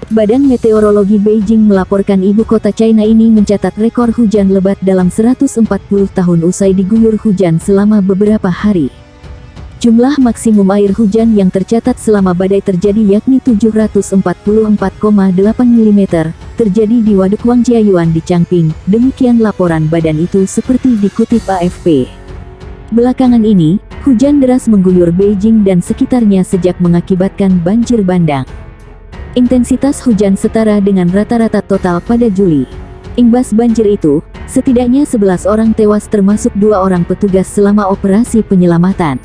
Badan Meteorologi Beijing melaporkan ibu kota China ini mencatat rekor hujan lebat dalam 140 tahun usai diguyur hujan selama beberapa hari. Jumlah maksimum air hujan yang tercatat selama badai terjadi yakni 744,8 mm, terjadi di Waduk Wangjiayuan di Changping. Demikian laporan badan itu seperti dikutip AFP. Belakangan ini, hujan deras mengguyur Beijing dan sekitarnya sejak mengakibatkan banjir bandang. Intensitas hujan setara dengan rata-rata total pada Juli. Imbas banjir itu, setidaknya 11 orang tewas termasuk 2 orang petugas selama operasi penyelamatan.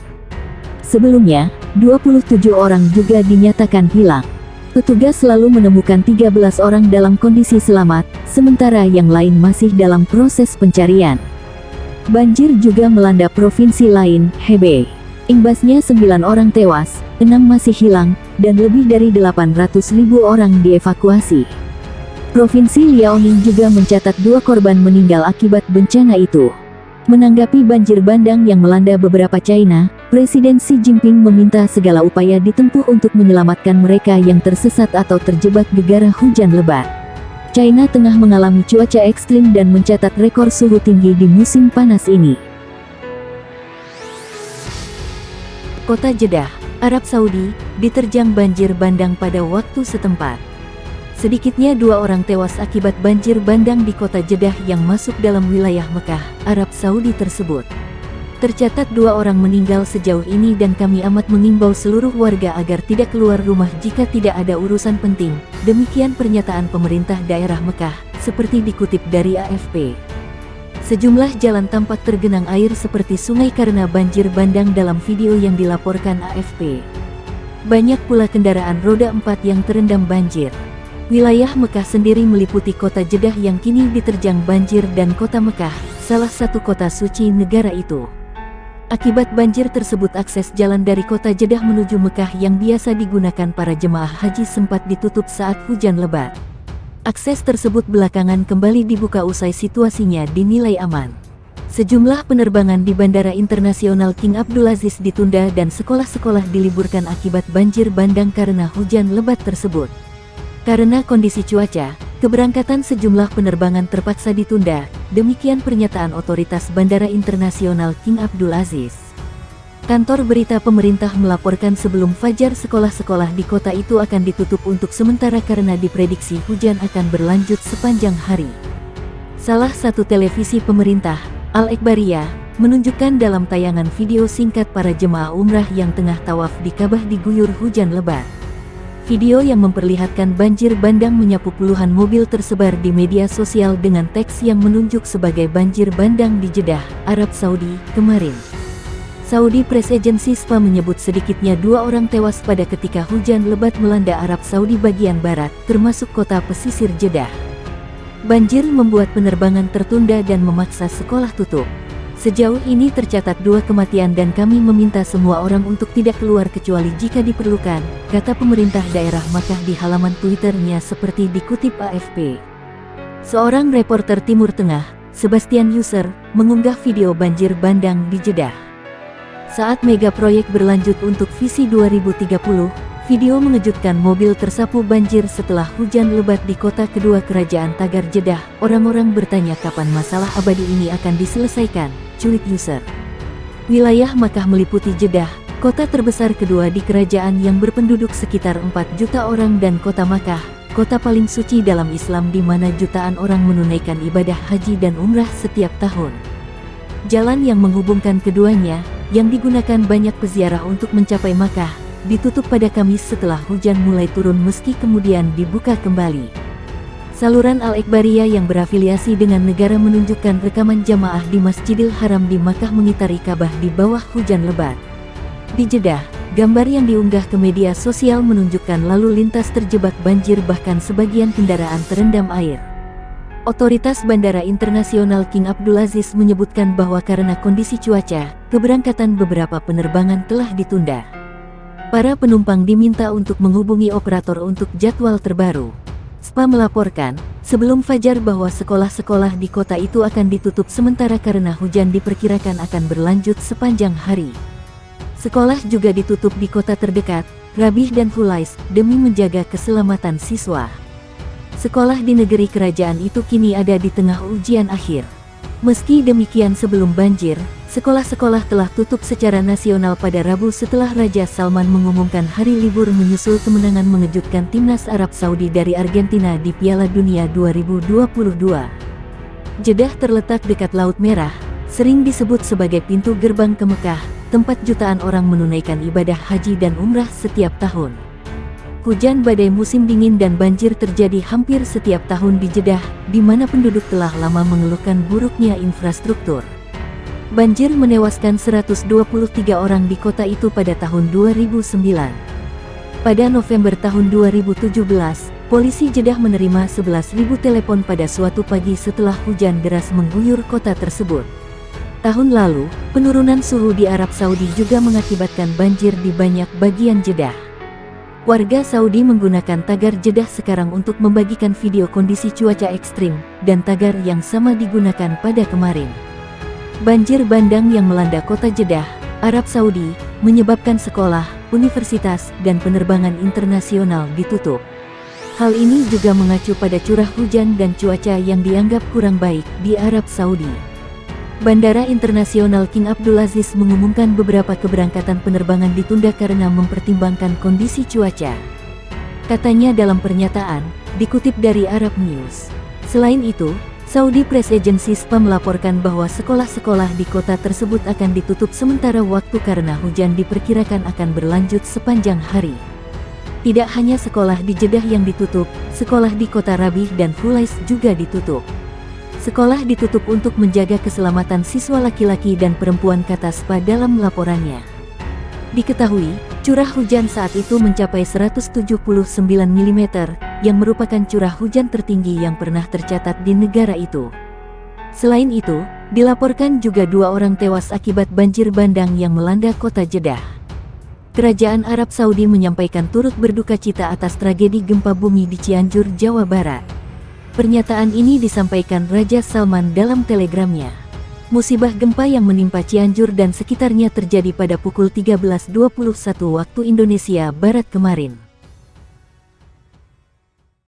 Sebelumnya, 27 orang juga dinyatakan hilang. Petugas selalu menemukan 13 orang dalam kondisi selamat, sementara yang lain masih dalam proses pencarian. Banjir juga melanda provinsi lain, Hebei. Imbasnya 9 orang tewas, 6 masih hilang, dan lebih dari 800.000 orang dievakuasi. Provinsi Liaoning juga mencatat 2 korban meninggal akibat bencana itu. Menanggapi banjir bandang yang melanda beberapa China, Presiden Xi Jinping meminta segala upaya ditempuh untuk menyelamatkan mereka yang tersesat atau terjebak gegara hujan lebat. China tengah mengalami cuaca ekstrim dan mencatat rekor suhu tinggi di musim panas ini. Kota Jeddah, Arab Saudi, diterjang banjir bandang pada waktu setempat. Sedikitnya 2 orang tewas akibat banjir bandang di kota Jeddah yang masuk dalam wilayah Mekah, Arab Saudi tersebut. Tercatat 2 orang meninggal sejauh ini dan kami amat mengimbau seluruh warga agar tidak keluar rumah jika tidak ada urusan penting. Demikian pernyataan pemerintah daerah Mekah, seperti dikutip dari AFP. Sejumlah jalan tampak tergenang air seperti sungai karena banjir bandang dalam video yang dilaporkan AFP. Banyak pula kendaraan roda 4 yang terendam banjir. Wilayah Mekah sendiri meliputi kota Jeddah yang kini diterjang banjir dan kota Mekah, salah satu kota suci negara itu. Akibat banjir tersebut akses jalan dari kota Jeddah menuju Mekah yang biasa digunakan para jemaah haji sempat ditutup saat hujan lebat. Akses tersebut belakangan kembali dibuka usai situasinya dinilai aman. Sejumlah penerbangan di Bandara Internasional King Abdulaziz ditunda dan sekolah-sekolah diliburkan akibat banjir bandang karena hujan lebat tersebut. Karena kondisi cuaca, keberangkatan sejumlah penerbangan terpaksa ditunda, demikian pernyataan otoritas Bandara Internasional King Abdulaziz. Kantor berita pemerintah melaporkan sebelum fajar sekolah-sekolah di kota itu akan ditutup untuk sementara karena diprediksi hujan akan berlanjut sepanjang hari. Salah satu televisi pemerintah, Al-Ikhbariyah, menunjukkan dalam tayangan video singkat para jemaah umrah yang tengah tawaf di Ka'bah diguyur hujan lebat. Video yang memperlihatkan banjir bandang menyapu puluhan mobil tersebar di media sosial dengan teks yang menunjuk sebagai banjir bandang di Jeddah, Arab Saudi, kemarin. Saudi Press Agency SPA menyebut sedikitnya 2 orang tewas pada ketika hujan lebat melanda Arab Saudi bagian barat, termasuk kota pesisir Jeddah. Banjir membuat penerbangan tertunda dan memaksa sekolah tutup. Sejauh ini tercatat 2 kematian dan kami meminta semua orang untuk tidak keluar kecuali jika diperlukan, kata pemerintah daerah Makkah di halaman Twitternya seperti dikutip AFP. Seorang reporter Timur Tengah, Sebastian User, mengunggah video banjir bandang di Jeddah. Saat mega proyek berlanjut untuk visi 2030, video mengejutkan mobil tersapu banjir setelah hujan lebat di kota kedua kerajaan Tagar Jeddah. Orang-orang bertanya kapan masalah abadi ini akan diselesaikan, cuit User. Wilayah Makkah meliputi Jeddah, kota terbesar kedua di kerajaan yang berpenduduk sekitar 4 juta orang dan kota Makkah, kota paling suci dalam Islam di mana jutaan orang menunaikan ibadah haji dan umrah setiap tahun. Jalan yang menghubungkan keduanya, yang digunakan banyak peziarah untuk mencapai Makkah, ditutup pada Kamis setelah hujan mulai turun meski kemudian dibuka kembali. Saluran Al-Ikhbariyah yang berafiliasi dengan negara menunjukkan rekaman jamaah di Masjidil Haram di Makkah mengitari Ka'bah di bawah hujan lebat. Di Jeddah, gambar yang diunggah ke media sosial menunjukkan lalu lintas terjebak banjir bahkan sebagian kendaraan terendam air. Otoritas Bandara Internasional King Abdulaziz menyebutkan bahwa karena kondisi cuaca, keberangkatan beberapa penerbangan telah ditunda. Para penumpang diminta untuk menghubungi operator untuk jadwal terbaru. SPA melaporkan, sebelum fajar bahwa sekolah-sekolah di kota itu akan ditutup sementara karena hujan diperkirakan akan berlanjut sepanjang hari. Sekolah juga ditutup di kota terdekat, Rabih dan Hulais demi menjaga keselamatan siswa. Sekolah di negeri kerajaan itu kini ada di tengah ujian akhir. Meski demikian, sebelum banjir, sekolah-sekolah telah tutup secara nasional pada Rabu setelah Raja Salman mengumumkan hari libur menyusul kemenangan mengejutkan timnas Arab Saudi dari Argentina di Piala Dunia 2022. Jeddah terletak dekat Laut Merah, sering disebut sebagai pintu gerbang ke Mekah, tempat jutaan orang menunaikan ibadah haji dan umrah setiap tahun. Hujan badai musim dingin dan banjir terjadi hampir setiap tahun di Jeddah, di mana penduduk telah lama mengeluhkan buruknya infrastruktur. Banjir menewaskan 123 orang di kota itu pada tahun 2009. Pada November tahun 2017, polisi Jeddah menerima 11.000 telepon pada suatu pagi setelah hujan deras mengguyur kota tersebut. Tahun lalu, penurunan suhu di Arab Saudi juga mengakibatkan banjir di banyak bagian Jeddah. Warga Saudi menggunakan tagar Jeddah sekarang untuk membagikan video kondisi cuaca ekstrim, dan tagar yang sama digunakan pada kemarin. Banjir bandang yang melanda kota Jeddah, Arab Saudi, menyebabkan sekolah, universitas, dan penerbangan internasional ditutup. Hal ini juga mengacu pada curah hujan dan cuaca yang dianggap kurang baik di Arab Saudi. Bandara Internasional King Abdulaziz mengumumkan beberapa keberangkatan penerbangan ditunda karena mempertimbangkan kondisi cuaca. Katanya dalam pernyataan, dikutip dari Arab News. Selain itu, Saudi Press Agency SPA melaporkan bahwa sekolah-sekolah di kota tersebut akan ditutup sementara waktu karena hujan diperkirakan akan berlanjut sepanjang hari. Tidak hanya sekolah di Jeddah yang ditutup, sekolah di kota Rabih dan Hulais juga ditutup. Sekolah ditutup untuk menjaga keselamatan siswa laki-laki dan perempuan, kata SPA dalam laporannya. Diketahui, curah hujan saat itu mencapai 179 mm, yang merupakan curah hujan tertinggi yang pernah tercatat di negara itu. Selain itu, dilaporkan juga 2 orang tewas akibat banjir bandang yang melanda kota Jeddah. Kerajaan Arab Saudi menyampaikan turut berduka cita atas tragedi gempa bumi di Cianjur, Jawa Barat. Pernyataan ini disampaikan Raja Salman dalam telegramnya. Musibah gempa yang menimpa Cianjur dan sekitarnya terjadi pada pukul 13.21 waktu Indonesia Barat kemarin.